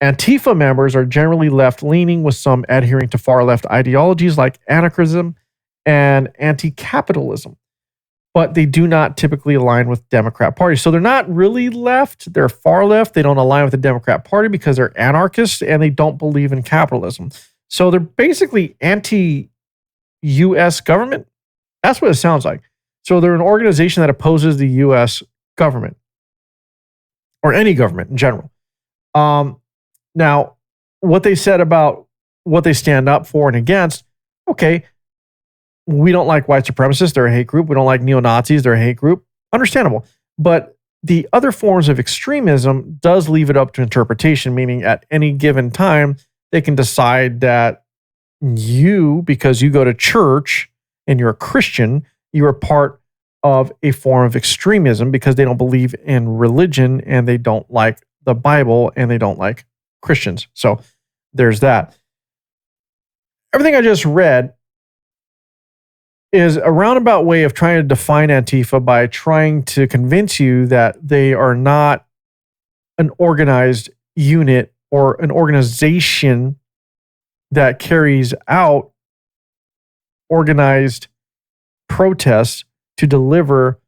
Antifa members are generally left-leaning, with some adhering to far-left ideologies like anarchism and anti-capitalism, but they do not typically align with Democrat Party. So they're not really left, they're far left. They don't align with the Democrat Party because they're anarchists and they don't believe in capitalism. So they're basically anti-US government. That's what it sounds like. So they're an organization that opposes the US government or any government in general. Now, what they said about what they stand up for and against, okay, we don't like white supremacists, they're a hate group. We don't like neo-Nazis, they're a hate group. Understandable. But the other forms of extremism does leave it up to interpretation, meaning at any given time, they can decide that you, because you go to church and you're a Christian, you are part of a form of extremism because they don't believe in religion and they don't like the Bible and they don't like Christians. So there's that. Everything I just read is a roundabout way of trying to define Antifa by trying to convince you that they are not an organized unit or an organization that carries out organized protests to deliver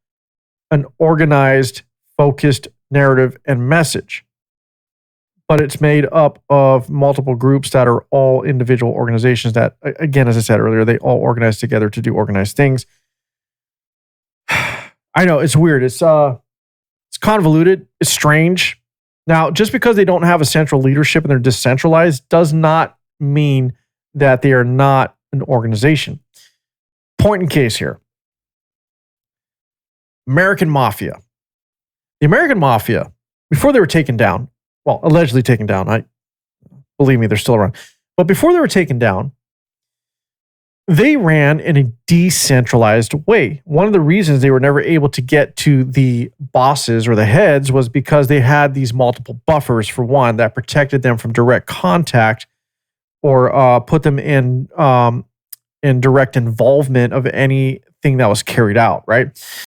an organized, focused narrative and message. But it's made up of multiple groups that are all individual organizations that, again, as I said earlier, they all organize together to do organized things. I know, it's weird. It's convoluted. It's strange. Now, just because they don't have a central leadership and they're decentralized does not mean that they are not an organization. Point in case here. American Mafia. The American Mafia, before they were taken down, well, allegedly taken down. Believe me, they're still around. But before they were taken down, they ran in a decentralized way. One of the reasons they were never able to get to the bosses or the heads was because they had these multiple buffers, for one, that protected them from direct contact or put them in direct involvement of anything that was carried out, right?